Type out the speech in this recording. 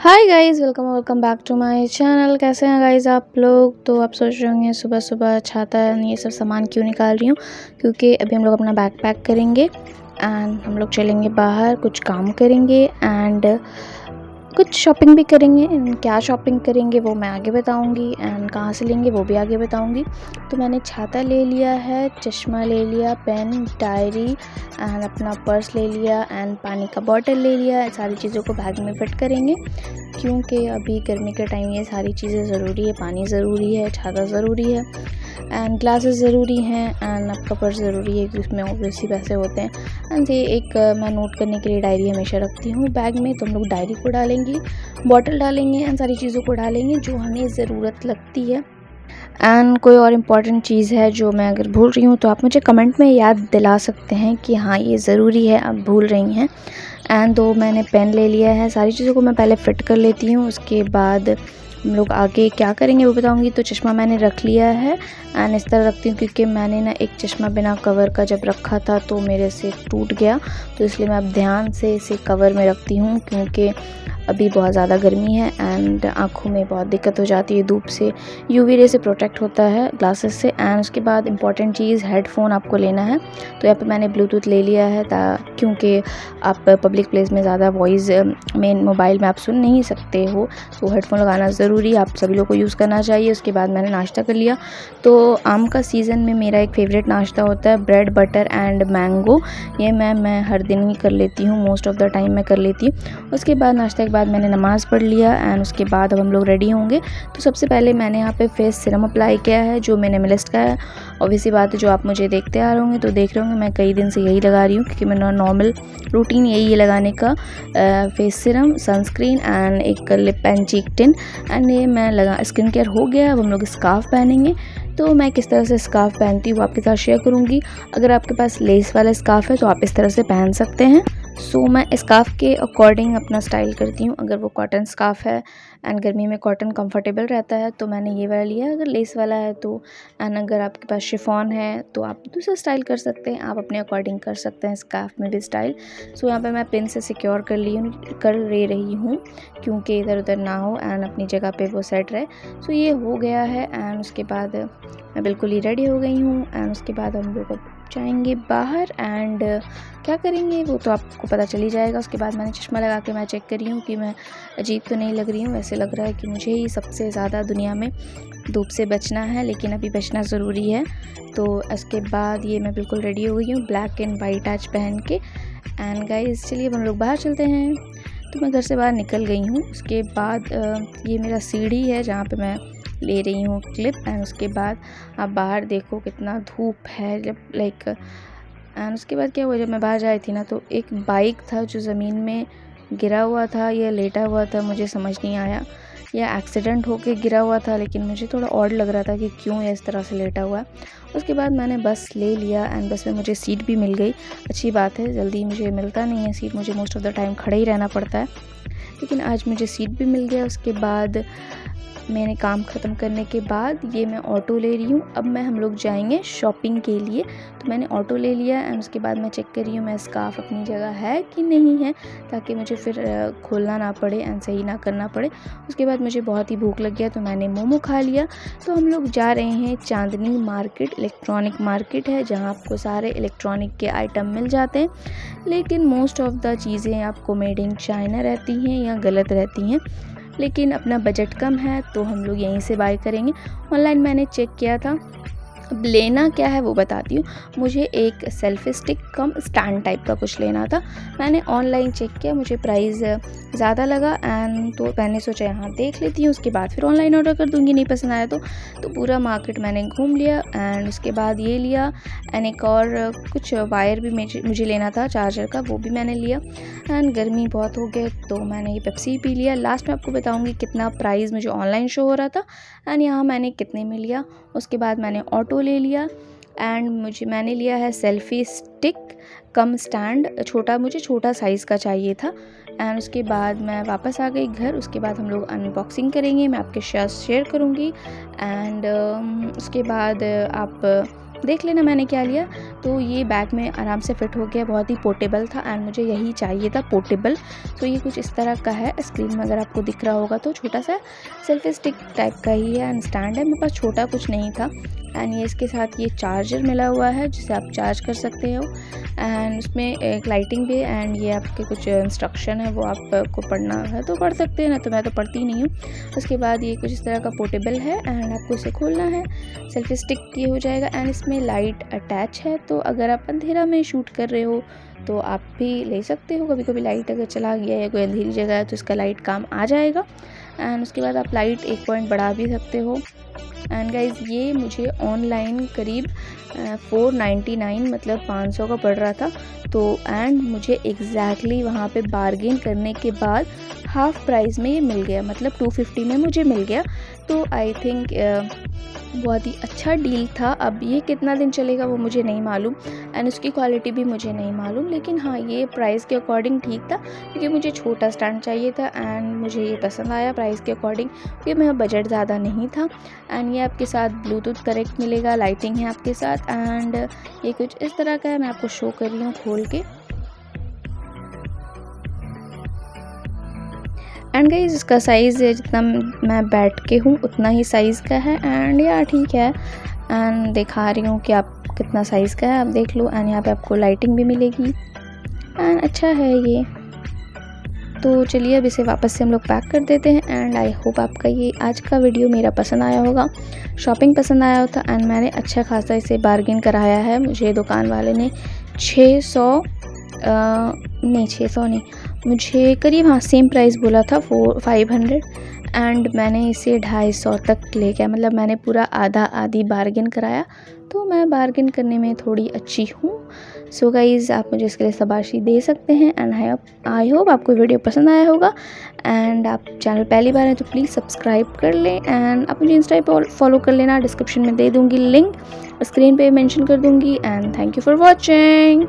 Hi guys, welcome welcome back to my channel. कैसे हैं guys आप लोग? तो आप सोच रहे होंगे सुबह सुबह छाता ये सब सामान क्यों निकाल रही हूँ, क्योंकि अभी हम लोग अपना बैग पैक करेंगे एंड हम लोग चलेंगे बाहर, कुछ काम करेंगे एंड कुछ शॉपिंग भी करेंगे। एंड क्या शॉपिंग करेंगे वो मैं आगे बताऊंगी एंड कहाँ से लेंगे वो भी आगे बताऊंगी। तो मैंने छाता ले लिया है, चश्मा ले लिया, पेन, डायरी एंड अपना पर्स ले लिया एंड पानी का बॉटल ले लिया। सारी चीज़ों को बैग में फिट करेंगे क्योंकि अभी गर्मी के टाइम ये सारी चीज़ें ज़रूरी है। पानी ज़रूरी है, छाता ज़रूरी है एंड ग्लासेस ज़रूरी हैं एंड आपका पर्स ज़रूरी है, उसमें ऑब्वियसली पैसे होते हैं। एंड ये एक मैं नोट करने के लिए डायरी हमेशा रखती हूँ बैग में। तो हम लोग डायरी को डालेंगे, बॉटल डालेंगे एंड सारी चीज़ों को डालेंगे जो हमें ज़रूरत लगती है। एंड कोई और इम्पॉर्टेंट चीज़ है जो मैं अगर भूल रही हूँ तो आप मुझे कमेंट में याद दिला सकते हैं कि हाँ ये ज़रूरी है, आप भूल रही हैं। एंड दो मैंने पेन ले लिया है। सारी चीज़ों को मैं पहले फ़िट कर लेती हूँ, उसके बाद हम लोग आगे क्या करेंगे वो बताऊंगी। तो चश्मा मैंने रख लिया है एंड इस तरह रखती हूँ क्योंकि मैंने ना एक चश्मा बिना कवर का जब रखा था तो मेरे से टूट गया, तो इसलिए मैं अब ध्यान से इसे कवर में रखती हूँ क्योंकि अभी बहुत ज़्यादा गर्मी है एंड आँखों में बहुत दिक्कत हो जाती है। धूप से, यूवी रे से प्रोटेक्ट होता है ग्लासेस से। एंड उसके बाद इंपॉर्टेंट चीज़ हेडफोन आपको लेना है। तो यहाँ पे मैंने ब्लूटूथ ले लिया है क्योंकि आप पब्लिक प्लेस में ज़्यादा वॉइस में मोबाइल में आप सुन नहीं सकते हो, तो हेडफोन लगाना ज़रूरी है, आप सभी लोग को यूज़ करना चाहिए। उसके बाद मैंने नाश्ता कर लिया। तो आम का सीज़न में मेरा एक फ़ेवरेट नाश्ता होता है ब्रेड बटर एंड मैंगो। ये मैं हर दिन ही कर लेती हूँ, मोस्ट ऑफ़ द टाइम मैं कर लेती हूँ। उसके बाद नाश्ते के बाद मैंने नमाज़ पढ़ लिया एंड उसके बाद अब हम लोग रेडी होंगे। तो सबसे पहले मैंने यहाँ पे फेस सीरम अप्लाई किया है जो मैंने मिनिमलिस्ट का है। ऑब्वियसली बात है, जो आप मुझे देखते आ रहे होंगे तो देख रहे होंगे मैं कई दिन से यही लगा रही हूँ क्योंकि मेरा नॉर्मल रूटीन यही है लगाने का। फेस सीरम, सनस्क्रीन एंड एक lip and cheek tin. And ये मैं लगा स्किन केयर हो गया। अब हम लोग स्कार्फ पहनेंगे। तो मैं किस तरह से स्कार्फ पहनती हूँ वो आपके साथ शेयर करूँगी। अगर आपके पास लेस वाला स्कार्फ है तो आप इस तरह से पहन सकते हैं। सो मैं स्कार्फ के अकॉर्डिंग अपना स्टाइल करती हूँ। अगर वो कॉटन स्कार्फ है एंड गर्मी में कॉटन कंफर्टेबल रहता है तो मैंने ये वाला लिया। अगर लेस वाला है तो एंड अगर आपके पास शिफॉन है तो आप दूसरा स्टाइल कर सकते हैं, आप अपने अकॉर्डिंग कर सकते हैं स्कार्फ में भी स्टाइल। सो यहाँ पे मैं पिन से सिक्योर कर ले रही हूँ क्योंकि इधर उधर ना हो एंड अपनी जगह पे वो सेट रहे। सो ये हो गया है एंड उसके बाद मैं बिल्कुल ही रेडी हो गई हूँ। एंड उसके बाद हम लोग जाएंगे बाहर एंड क्या करेंगे वो तो आपको पता चल ही जाएगा। उसके बाद मैंने चश्मा लगा के मैं चेक कर रही हूँ कि मैं अजीब तो नहीं लग रही हूँ। ऐसे लग रहा है कि मुझे ही सबसे ज़्यादा दुनिया में धूप से बचना है, लेकिन अभी बचना ज़रूरी है। तो उसके बाद ये मैं बिल्कुल रेडी हो गई हूँ ब्लैक एंड वाइट आज पहन के। एंड गाइस चलिए हम लोग बाहर चलते हैं। तो मैं घर से बाहर निकल गई हूँ। उसके बाद ये मेरा सीढ़ी है जहाँ पे मैं ले रही हूँ क्लिप। एंड उसके बाद आप बाहर देखो कितना धूप है, जब लाइक। एंड उसके बाद क्या हुआ, जब मैं बाहर जा रही थी ना तो एक बाइक था जो ज़मीन में गिरा हुआ था या लेटा हुआ था, मुझे समझ नहीं आया, या एक्सीडेंट होके गिरा हुआ था, लेकिन मुझे थोड़ा ऑड लग रहा था कि क्यों ये इस तरह से लेटा हुआ है। उसके बाद मैंने बस ले लिया एंड बस में मुझे सीट भी मिल गई। अच्छी बात है, जल्दी मुझे मिलता नहीं है सीट, मुझे मोस्ट ऑफ़ द टाइम खड़े ही रहना पड़ता है, लेकिन आज मुझे सीट भी मिल गया। उसके बाद मैंने काम ख़त्म करने के बाद ये मैं ऑटो ले रही हूँ। अब हम लोग जाएंगे शॉपिंग के लिए। तो मैंने ऑटो ले लिया एंड उसके बाद मैं चेक कर रही हूँ मैं स्कार्फ अपनी जगह है कि नहीं है, ताकि मुझे फिर खोलना ना पड़े एंड सही ना करना पड़े। उसके बाद मुझे बहुत ही भूख लग गया तो मैंने मोमो खा लिया। तो हम लोग जा रहे हैं चांदनी मार्केट, इलेक्ट्रॉनिक मार्केट है जहाँ आपको सारे इलेक्ट्रॉनिक के आइटम मिल जाते हैं, लेकिन मोस्ट ऑफ़ द चीज़ें आपको मेड इन चाइना रहती हैं या गलत रहती हैं। लेकिन अपना बजट कम है तो हम लोग यहीं से बाय करेंगे। ऑनलाइन मैंने चेक किया था। अब लेना क्या है वो बताती हूँ। मुझे एक सेल्फी स्टिक कम स्टैंड टाइप का कुछ लेना था। मैंने ऑनलाइन चेक किया, मुझे प्राइस ज़्यादा लगा एंड तो मैंने सोचा यहाँ देख लेती हूँ, उसके बाद फिर ऑनलाइन ऑर्डर कर दूँगी, नहीं पसंद आया तो पूरा मार्केट मैंने घूम लिया। एंड उसके बाद ये लिया एंड एक और कुछ वायर भी मुझे लेना था चार्जर का, वो भी मैंने लिया। एंड गर्मी बहुत हो गई तो मैंने ये पेप्सी पी लिया। लास्ट में आपको बताऊँगी कितना प्राइस मुझे ऑनलाइन शो हो रहा था एंड यहाँ मैंने कितने में लिया। उसके बाद मैंने ऑटो ले लिया एंड मैंने लिया है सेल्फ़ी स्टिक कम स्टैंड, मुझे छोटा साइज़ का चाहिए था। एंड उसके बाद मैं वापस आ गई घर। उसके बाद हम लोग अनबॉक्सिंग करेंगे, मैं आपके साथ शेयर करूँगी। एंड उसके बाद आप देख लेना मैंने क्या लिया। तो ये बैग में आराम से फिट हो गया, बहुत ही पोर्टेबल था एंड मुझे यही चाहिए था, पोर्टेबल। तो ये कुछ इस तरह का है, स्क्रीन में अगर आपको दिख रहा होगा तो छोटा सा सेल्फी स्टिक टाइप का ही है एंड स्टैंड है। मेरे पास छोटा कुछ नहीं था एंड ये इसके साथ ये चार्जर मिला हुआ है जिसे आप चार्ज कर सकते हो एंड उसमें एक लाइटिंग भी एंड ये आपके कुछ इंस्ट्रक्शन है वो आपको पढ़ना है तो पढ़ सकते हैं, ना तो मैं तो पढ़ती नहीं हूँ। उसके बाद ये कुछ इस तरह का पोर्टेबल है एंड आपको इसे खोलना है, सेल्फी स्टिक ये हो जाएगा एंड इसमें लाइट अटैच है। तो अगर आप अंधेरा में शूट कर रहे हो तो आप भी ले सकते हो, कभी कभी लाइट अगर चला गया है कोई अंधेरी जगह है तो इसका लाइट काम आ जाएगा। एंड उसके बाद आप लाइट 1 पॉइंट बढ़ा भी सकते हो। एंड गाइज़ ये मुझे ऑनलाइन करीब 499 मतलब 500 का पड़ रहा था। तो एंड मुझे एग्जैक्टली वहाँ पे बार्गेन करने के बाद हाफ़ प्राइस में ये मिल गया, मतलब 250 में मुझे मिल गया। तो आई थिंक बहुत ही अच्छा डील था। अब ये कितना दिन चलेगा वो मुझे नहीं मालूम एंड उसकी क्वालिटी भी मुझे नहीं मालूम, लेकिन हाँ ये प्राइस के अकॉर्डिंग ठीक था क्योंकि मुझे छोटा स्टैंड चाहिए था एंड मुझे ये पसंद आया प्राइस के अकॉर्डिंग क्योंकि मेरा बजट ज़्यादा नहीं था। एंड ये आपके साथ ब्लूटूथ कनेक्ट मिलेगा, लाइटिंग है आपके साथ एंड ये कुछ इस तरह का है। मैं आपको शो कर रही हूँ खोल के। एंड गाइज़ इसका साइज़ है जितना मैं बैठ के हूँ उतना ही साइज़ का है एंड यार ठीक है। एंड दिखा रही हूँ कि आप कितना साइज़ का है, आप देख लो। एंड यहाँ पे आपको लाइटिंग भी मिलेगी एंड अच्छा है ये। तो चलिए अब इसे वापस से हम लोग पैक कर देते हैं एंड आई होप आपका ये आज का वीडियो मेरा पसंद आया होगा, शॉपिंग पसंद आया होता एंड मैंने अच्छा खासा इसे बार्गेन कराया है। मुझे दुकान वाले ने 600 नहीं, मुझे करीब हाँ सेम प्राइस बोला था 500 एंड मैंने इसे 250 तक ले गया, मतलब मैंने पूरा आधा आधी बार्गेन कराया। तो मैं बार्गेन करने में थोड़ी अच्छी हूँ। सो गाइज़ आप मुझे इसके लिए शाबाशी दे सकते हैं एंड आई होप आपको वीडियो पसंद आया होगा। एंड आप चैनल पहली बार हैं तो प्लीज़ सब्सक्राइब कर लें एंड आप मुझे इंस्टा पे फॉलो कर लेना, डिस्क्रिप्शन में दे दूँगी लिंक, स्क्रीन पे मेंशन कर दूँगी। And thank you for watching.